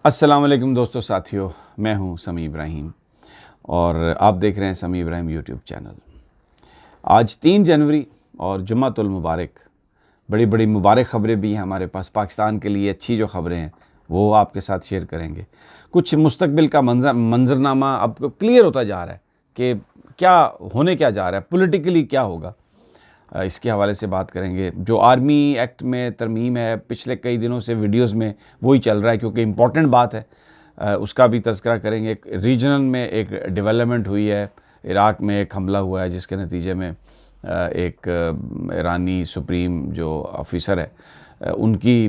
अस्सलाम वालेकुम दोस्तों साथियों, मैं हूं समी इब्राहिम और आप देख रहे हैं समी इब्राहिम यूट्यूब चैनल। आज 3 जनवरी और जुम्मतुल मुबारक। बड़ी बड़ी मुबारक ख़बरें भी हैं हमारे पास। पाकिस्तान के लिए अच्छी जो ख़बरें हैं वो आपके साथ शेयर करेंगे। कुछ मुस्तकबिल का मंजरनामा अब क्लियर होता जा रहा है कि क्या होने क्या जा रहा है, पॉलिटिकली क्या होगा। इसके हवाले से बात करेंगे। जो आर्मी एक्ट में तरमीम है, पिछले कई दिनों से वीडियोस में वही चल रहा है क्योंकि इम्पॉर्टेंट बात है। उसका भी तज़किरा करेंगे। एक रीजनल में एक डेवलपमेंट हुई है, इराक़ में एक हमला हुआ है जिसके नतीजे में एक ईरानी सुप्रीम जो ऑफिसर है उनकी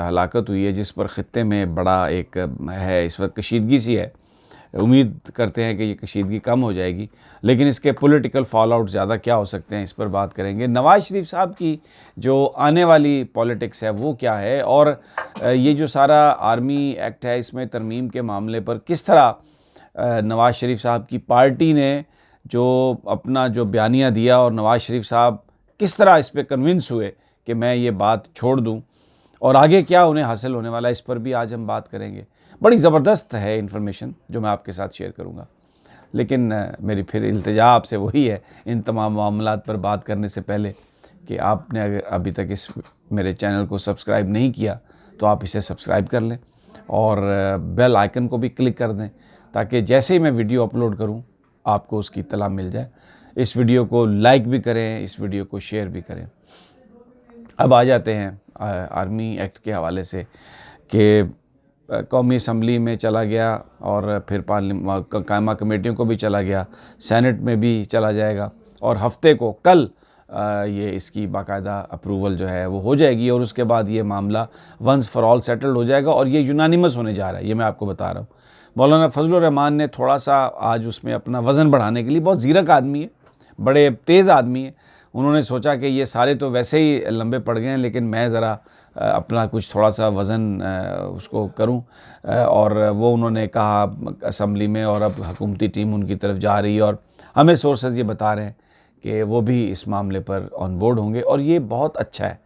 हलाकत हुई है, जिस पर ख़ित्ते में बड़ा एक है इस वक्त कशीदगी सी है। उम्मीद करते हैं कि ये कशीदगी कम हो जाएगी, लेकिन इसके पॉलिटिकल फॉल आउट ज़्यादा क्या हो सकते हैं, इस पर बात करेंगे। नवाज़ शरीफ साहब की जो आने वाली पॉलिटिक्स है वो क्या है, और ये जो सारा आर्मी एक्ट है इसमें तरमीम के मामले पर किस तरह नवाज़ शरीफ साहब की पार्टी ने जो अपना जो बयानिया दिया और नवाज़ शरीफ साहब किस तरह इस पर कन्विंस हुए कि मैं ये बात छोड़ दूँ, और आगे क्या उन्हें हासिल होने वाला है, इस पर भी आज हम बात करेंगे। बड़ी ज़बरदस्त है इन्फॉर्मेशन जो मैं आपके साथ शेयर करूंगा, लेकिन मेरी फिर इल्तिजा आपसे वही है इन तमाम मामलात पर बात करने से पहले कि आपने अगर अभी तक इस मेरे चैनल को सब्सक्राइब नहीं किया तो आप इसे सब्सक्राइब कर लें और बेल आइकन को भी क्लिक कर दें, ताकि जैसे ही मैं वीडियो अपलोड करूं आपको उसकी इत्तला मिल जाए। इस वीडियो को लाइक भी करें, इस वीडियो को शेयर भी करें। अब आ जाते हैं आर्मी एक्ट के हवाले से कि कौमी असम्बली में चला गया और फिर कायमा कमेटियों को भी चला गया, सेनेट में भी चला जाएगा और हफ्ते को कल ये इसकी बाकायदा अप्रूवल जो है वो हो जाएगी, और उसके बाद ये मामला वंस फॉर ऑल सेटल्ड हो जाएगा और ये यूनानिमस होने जा रहा है। ये मैं आपको बता रहा हूँ। मौलाना फजलुर रहमान ने थोड़ा सा आज उसमें अपना वज़न बढ़ाने के लिए, बहुत ज़ीरक आदमी है, बड़े तेज़ आदमी है, उन्होंने सोचा कि ये सारे तो वैसे ही लंबे पड़ गए हैं, लेकिन मैं ज़रा अपना कुछ थोड़ा सा वज़न उसको करूं, और वो उन्होंने कहा असम्बली में, और अब हुकूमती टीम उनकी तरफ जा रही है और हमें सोर्सेज ये बता रहे हैं कि वो भी इस मामले पर ऑन बोर्ड होंगे, और ये बहुत अच्छा है।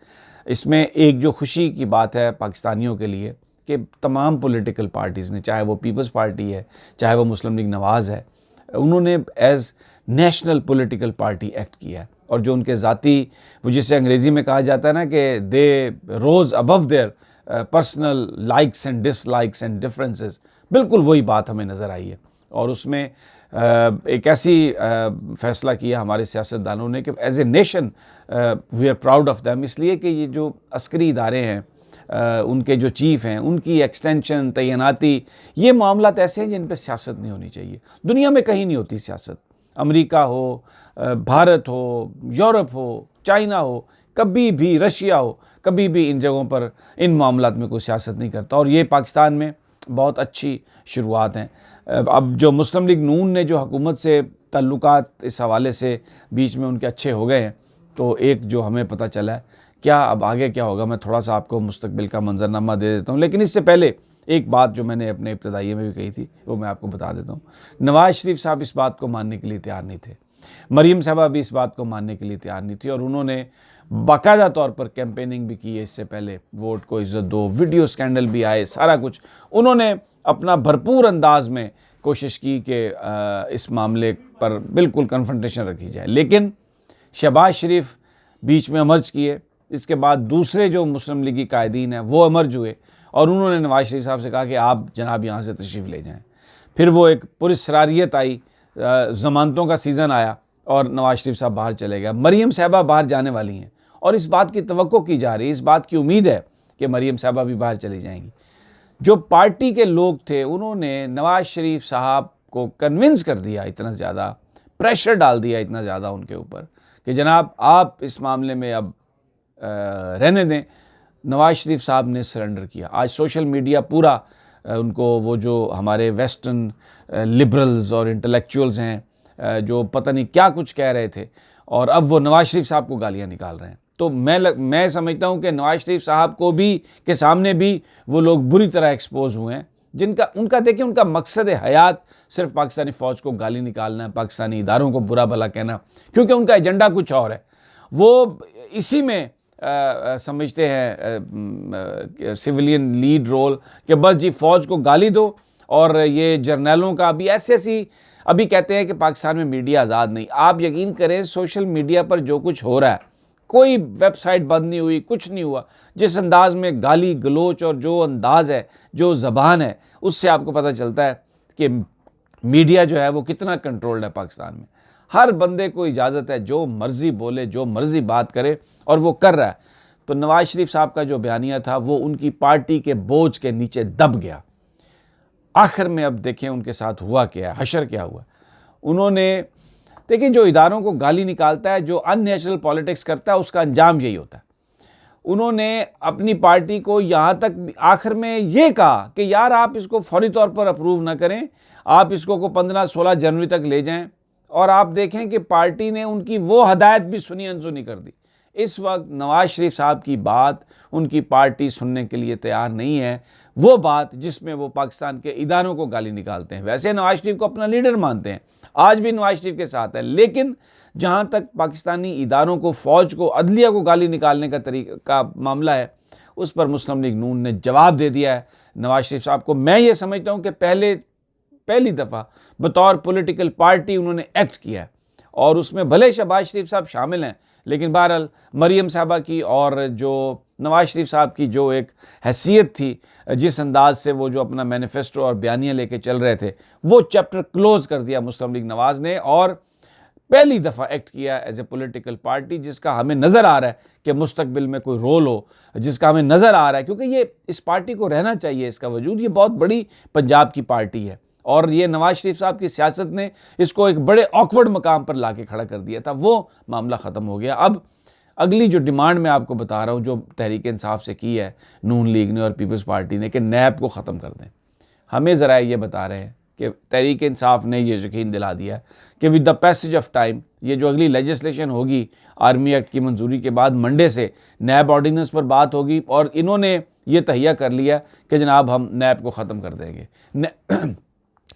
इसमें एक जो खुशी की बात है पाकिस्तानियों के लिए कि तमाम पॉलिटिकल पार्टीज़ ने, चाहे वो पीपल्स पार्टी है, चाहे वो मुस्लिम लीग नवाज़ है, उन्होंने as national political party act किया है। और जो उनके ज़ाती, वो जिसे अंग्रेज़ी में कहा जाता है ना कि they rose above their personal likes and dislikes and differences, बिल्कुल वही बात हमें नज़र आई है। और उसमें एक ऐसी फ़ैसला किया हमारे सियासतदानों ने कि as a nation we are proud of them, इसलिए कि ये जो अस्करी इदारे हैं, उनके जो चीफ़ हैं, उनकी एक्सटेंशन, तैनाती, ये मामलात ऐसे हैं जिन पर सियासत नहीं होनी चाहिए। दुनिया में कहीं नहीं होती सियासत। अमेरिका हो, भारत हो, यूरोप हो, चाइना हो, कभी भी रशिया हो, कभी भी इन जगहों पर इन मामलात में कोई सियासत नहीं करता, और ये पाकिस्तान में बहुत अच्छी शुरुआत हैं। अब जो मुस्लिम लीग नून ने जो हुकूमत से ताल्लुकात इस हवाले से बीच में उनके अच्छे हो गए हैं, तो एक जो हमें पता चला है क्या अब आगे क्या होगा, मैं थोड़ा सा आपको मुस्तकबिल का मंजरनामा दे देता हूँ। लेकिन इससे पहले एक बात जो मैंने अपने इब्तदाइये में भी कही थी वो मैं आपको बता देता हूँ। नवाज़ शरीफ साहब इस बात को मानने के लिए तैयार नहीं थे, मरीम साहबा भी इस बात को मानने के लिए तैयार नहीं थी, और उन्होंने बाकायदा तौर पर कैंपेनिंग भी की है इससे पहले, वोट को इज़्ज़त दो, वीडियो स्कैंडल भी आए, सारा कुछ उन्होंने अपना भरपूर अंदाज में कोशिश की कि इस मामले पर बिल्कुल कन्फ्रंटेशन रखी जाए। लेकिन शहबाज शरीफ बीच में एमर्ज किए, इसके बाद दूसरे जो मुस्लिम लीगी कायदीन हैं वो एमर्ज हुए, और उन्होंने नवाज़ शरीफ साहब से कहा कि आप जनाब यहाँ से तशरीफ़ ले जाएँ। फिर वो एक पुरस्रारियत आई, ज़मानतों का सीज़न आया और नवाज़ शरीफ साहब बाहर चले गए। मरीम साहबा बाहर जाने वाली हैं और इस बात की तवक्को की जा रही है, इस बात की उम्मीद है कि मरीम साहबा भी बाहर चली जाएंगी। जो पार्टी के लोग थे उन्होंने नवाज़ शरीफ साहब को कन्विंस कर दिया, इतना ज़्यादा प्रेशर डाल दिया, इतना ज़्यादा उनके ऊपर कि जनाब आप इस मामले में अब रहने दें। नवाज़ शरीफ साहब ने सरेंडर किया। आज सोशल मीडिया पूरा उनको, वो जो हमारे वेस्टर्न लिबरल्स और इंटेलेक्चुअल्स हैं जो पता नहीं क्या कुछ कह रहे थे, और अब वो नवाज़ शरीफ साहब को गालियाँ निकाल रहे हैं। तो मैं समझता हूँ कि नवाज़ शरीफ साहब को भी के सामने भी वो लोग बुरी तरह एक्सपोज हुए हैं, जिनका उनका देखिए उनका मकसद हयात सिर्फ पाकिस्तानी फ़ौज को गाली निकालना है, पाकिस्तानी इदारों को बुरा भला कहना, क्योंकि उनका एजेंडा कुछ और है। वो इसी में समझते हैं सिविलियन लीड रोल कि बस जी फ़ौज को गाली दो, और ये जर्नलों का भी ऐसी अभी कहते हैं कि पाकिस्तान में मीडिया आज़ाद नहीं। आप यकीन करें सोशल मीडिया पर जो कुछ हो रहा है, कोई वेबसाइट बंद नहीं हुई, कुछ नहीं हुआ। जिस अंदाज में गाली गलोच और जो अंदाज है, जो ज़बान है, उससे आपको पता चलता है कि मीडिया जो है वो कितना कंट्रोल्ड है पाकिस्तान में। हर बंदे को इजाज़त है जो मर्ज़ी बोले, जो मर्ज़ी बात करे, और वो कर रहा है। तो नवाज शरीफ साहब का जो बयानिया था वो उनकी पार्टी के बोझ के नीचे दब गया। आखिर में अब देखें उनके साथ हुआ क्या है, हशर क्या हुआ। उन्होंने देखिए, जो इदारों को गाली निकालता है, जो अननेचुरल पॉलिटिक्स करता है, उसका अंजाम यही होता है। उन्होंने अपनी पार्टी को यहाँ तक आखिर में ये कहा कि यार आप इसको फौरी तौर पर अप्रूव ना करें, आप इसको 15-16 जनवरी तक ले जाएं, और आप देखें कि पार्टी ने उनकी वो हदायत भी सुनी अनसुनी कर दी। इस वक्त नवाज शरीफ साहब की बात उनकी पार्टी सुनने के लिए तैयार नहीं है, वो बात जिसमें वो पाकिस्तान के इदारों को गाली निकालते हैं। वैसे नवाज शरीफ को अपना लीडर मानते हैं, आज भी नवाज शरीफ के साथ है, लेकिन जहाँ तक पाकिस्तानी इदारों को, फ़ौज को, अदलिया को गाली निकालने का तरीका का मामला है, उस पर मुस्लिम लीग नून ने जवाब दे दिया है नवाज शरीफ साहब को। मैं ये समझता हूँ कि पहली दफ़ा बतौर पॉलिटिकल पार्टी उन्होंने एक्ट किया है, और उसमें भले शहबाज शरीफ साहब शामिल हैं, लेकिन बहरहाल मरियम साहबा की और जो नवाज शरीफ साहब की जो एक हैसियत थी, जिस अंदाज से वो जो अपना मैनिफेस्टो और बयानिया लेके चल रहे थे, वो चैप्टर क्लोज़ कर दिया मुस्लिम लीग नवाज़ ने, और पहली दफ़ा एक्ट किया एज ए पॉलिटिकल पार्टी, जिसका हमें नज़र आ रहा है कि मुस्तकबिल में कोई रोल हो, जिसका हमें नज़र आ रहा है, क्योंकि ये इस पार्टी को रहना चाहिए इसका वजूद। ये बहुत बड़ी पंजाब की पार्टी है, और ये नवाज शरीफ साहब की सियासत ने इसको एक बड़े ऑकवर्ड मकाम पर लाके खड़ा कर दिया था। वो मामला ख़त्म हो गया। अब अगली जो डिमांड मैं आपको बता रहा हूँ, जो तहरीक इंसाफ से की है नून लीग ने और पीपल्स पार्टी ने, कि नैब को ख़त्म कर दें। हमें ज़रा ये बता रहे हैं कि तहरीक इंसाफ ने ये यकीन दिला दिया कि with the passage of time, ये जो अगली लेजिस्लेशन होगी आर्मी एक्ट की मंजूरी के बाद, मंडे से नैब ऑर्डिनेंस पर बात होगी, और इन्होंने ये तहिया कर लिया कि जनाब हम नैब को ख़त्म कर देंगे।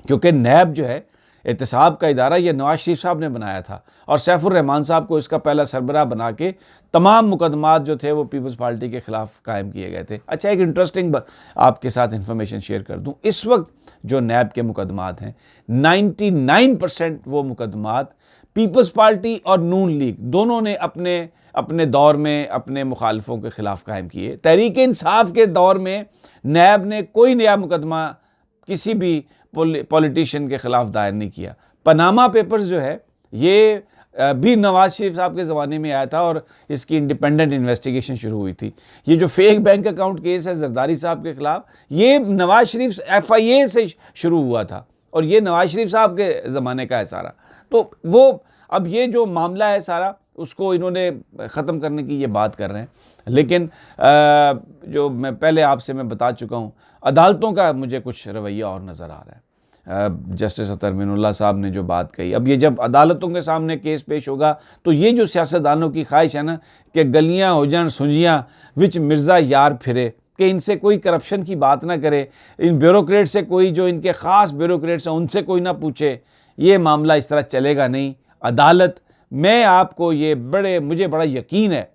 क्योंकि नैब जो है एहतसाब का इदारा, ये नवाज शरीफ साहब ने बनाया था, और सैफुर रहमान साहब को इसका पहला सरबराह बना के तमाम मुकदमात जो थे वो पीपल्स पार्टी के ख़िलाफ़ कायम किए गए थे। अच्छा, एक इंटरेस्टिंग आपके साथ इंफॉर्मेशन शेयर कर दूं। इस वक्त जो नैब के मुकदमात हैं, 99% वो मुकदमात पीपल्स पार्टी और नून लीग दोनों ने अपने दौर में अपने मुखालफों के ख़िलाफ़ कायम किए। तहरीक इंसाफ के दौर में नैब ने कोई नया मुकदमा किसी भी पॉलिटिशियन के ख़िलाफ़ दायर नहीं किया। पनामा पेपर्स जो है ये भी नवाज शरीफ साहब के ज़माने में आया था, और इसकी इंडिपेंडेंट इन्वेस्टिगेशन शुरू हुई थी। ये जो फेक बैंक अकाउंट केस है जरदारी साहब के ख़िलाफ़, ये नवाज शरीफ FIA से शुरू हुआ था, और ये नवाज शरीफ साहब के ज़माने का है सारा। तो वो अब ये जो मामला है सारा, उसको इन्होंने ख़त्म करने की ये बात कर रहे हैं। लेकिन जो मैं पहले आपसे मैं बता चुका हूँ, अदालतों का मुझे कुछ रवैया और नज़र आ रहा है। जस्टिस अतर मीनुल्लाह साहब ने जो बात कही, अब ये जब अदालतों के सामने केस पेश होगा, तो ये जो सियासतदानों की ख्वाहिश है ना कि गलियाँ हो जान सुंजियाँ विच मिर्ज़ा यार फिरे, कि इनसे कोई करप्शन की बात ना करे, इन ब्यूरोक्रेट से कोई, जो इनके ख़ास ब्यूरोक्रेट्स हैं उनसे कोई ना पूछे, ये मामला इस तरह चलेगा नहीं। अदालत, मैं आपको ये मुझे बड़ा यकीन है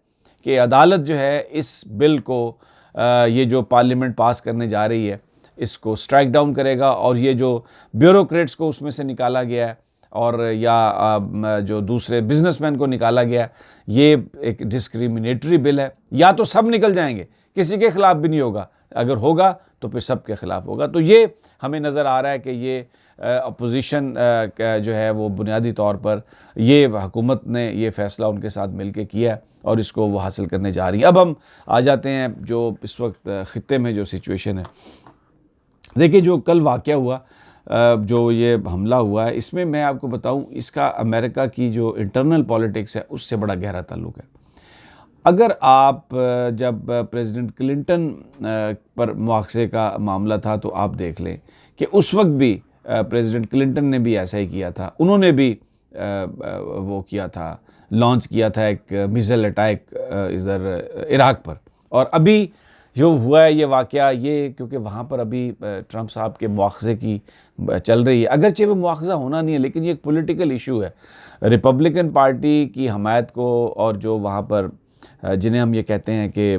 कि अदालत जो है इस बिल को, ये जो पार्लियामेंट पास करने जा रही है, इसको स्ट्राइक डाउन करेगा, और ये जो ब्यूरोक्रेट्स को उसमें से निकाला गया है, और या जो दूसरे बिजनेसमैन को निकाला गया, ये एक डिस्क्रिमिनेटरी बिल है। या तो सब निकल जाएंगे, किसी के ख़िलाफ़ भी नहीं होगा, अगर होगा तो फिर सब के ख़िलाफ़ होगा। तो ये हमें नज़र आ रहा है कि ये अपोजिशन जो है वो बुनियादी तौर पर ये हुकूमत ने ये फ़ैसला उनके साथ मिलके किया, और इसको वो हासिल करने जा रही है। अब हम आ जाते हैं जो इस वक्त ख़ित्ते में जो सिचुएशन है। देखिए, जो कल वाक़या हुआ, जो ये हमला हुआ है, इसमें मैं आपको बताऊं, इसका अमेरिका की जो इंटरनल पॉलिटिक्स है उससे बड़ा गहरा ताल्लुक़ है। अगर आप जब प्रेसिडेंट क्लिंटन पर मुआवजे का मामला था, तो आप देख लें कि उस वक्त भी प्रेसिडेंट क्लिंटन ने भी ऐसा ही किया था। उन्होंने भी वो किया था, लॉन्च किया था एक मिसाइल अटैक इधर इराक़ पर। और अभी जो हुआ है ये वाक़या, ये क्योंकि वहाँ पर अभी ट्रंप साहब के मुआवजे की चल रही है, अगरचे वो मुआवजा होना नहीं है, लेकिन ये एक पॉलिटिकल इशू है। रिपब्लिकन पार्टी की हमायत को और जो वहाँ पर जिन्हें हम ये कहते हैं कि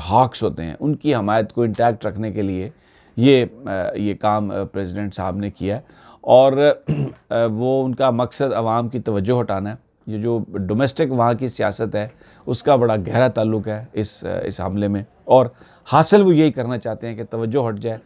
हॉक्स होते हैं, उनकी हमायत को इंटैक्ट रखने के लिए ये काम प्रेसिडेंट साहब ने किया है। और वो उनका मकसद आवाम की तवज्जो हटाना है। ये जो डोमेस्टिक वहाँ की सियासत है उसका बड़ा गहरा ताल्लुक़ है इस हमले में, और हासिल वो यही करना चाहते हैं कि तवज्जो हट जाए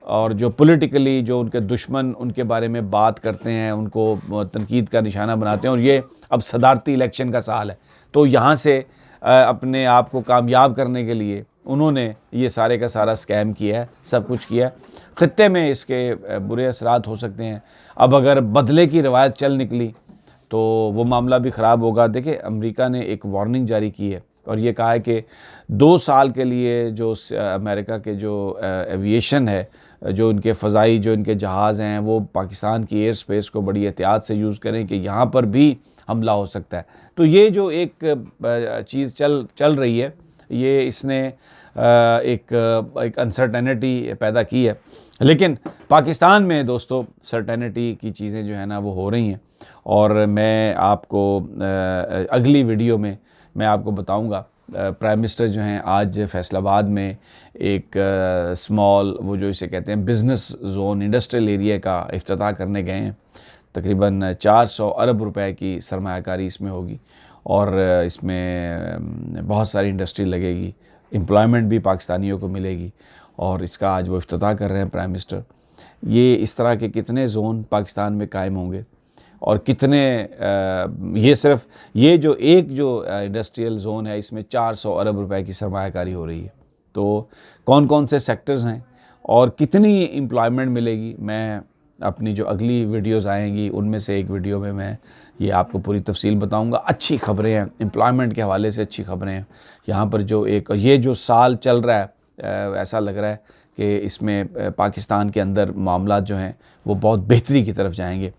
और जो पॉलिटिकली जो उनके दुश्मन उनके बारे में बात करते हैं उनको तनकीद का निशाना बनाते हैं। और ये अब सदारती इलेक्शन का साल है, तो यहाँ से अपने आप को कामयाब करने के लिए उन्होंने ये सारे का सारा स्कैम किया है, सब कुछ किया है। ख़ित्ते में इसके बुरे असरात हो सकते हैं। अब अगर बदले की रवायत चल निकली तो वो मामला भी ख़राब होगा। देखिए, अमेरिका ने एक वार्निंग जारी की है और ये कहा है कि 2 साल के लिए जो अमेरिका के जो एविएशन है, जो इनके फ़ज़ाई जो इनके जहाज़ हैं, वो पाकिस्तान की एयर स्पेस को बड़ी एहतियात से यूज़ करें कि यहाँ पर भी हमला हो सकता है। तो ये जो एक चीज़ चल रही है, ये इसने एक अनसर्टेनिटी पैदा की है। लेकिन पाकिस्तान में दोस्तों सर्टेनिटी की चीज़ें जो है ना वो हो रही हैं, और मैं आपको अगली वीडियो में मैं आपको बताऊंगा। प्राइम मिनिस्टर जो हैं आज फैसलाबाद में एक स्मॉल, वो जो इसे कहते हैं बिज़नेस जोन, इंडस्ट्रियल एरिया का इफ्तिताह करने गए हैं। तकरीबन 400 अरब रुपए की सरमायाकारी इसमें होगी और इसमें बहुत सारी इंडस्ट्री लगेगी, एम्प्लॉयमेंट भी पाकिस्तानियों को मिलेगी, और इसका आज वो इफ्तिताह कर रहे हैं प्राइम मिनिस्टर। ये इस तरह के कितने ज़ोन पाकिस्तान में कायम होंगे और कितने ये सिर्फ ये जो इंडस्ट्रियल ज़ोन है इसमें 400 अरब रुपए की सरमायाकारी हो रही है। तो कौन कौन से सेक्टर्स हैं और कितनी एम्प्लॉयमेंट मिलेगी, मैं अपनी जो अगली वीडियोज़ आएंगी उनमें से एक वीडियो में मैं ये आपको पूरी तफसील बताऊंगा। अच्छी खबरें हैं, एम्प्लॉयमेंट के हवाले से अच्छी खबरें हैं। यहाँ पर ये जो साल चल रहा है, ऐसा लग रहा है कि इसमें पाकिस्तान के अंदर मामला जो हैं वो बहुत बेहतरी की तरफ जाएंगे।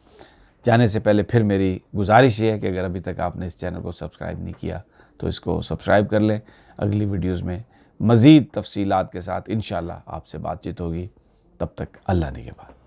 जाने से पहले फिर मेरी गुजारिश ये है कि अगर अभी तक आपने इस चैनल को सब्सक्राइब नहीं किया तो इसको सब्सक्राइब कर लें। अगली वीडियोज़ में मज़ीद तफसीलात के साथ इंशाअल्लाह आपसे बातचीत होगी। तब तक अल्लाह ने के बाद।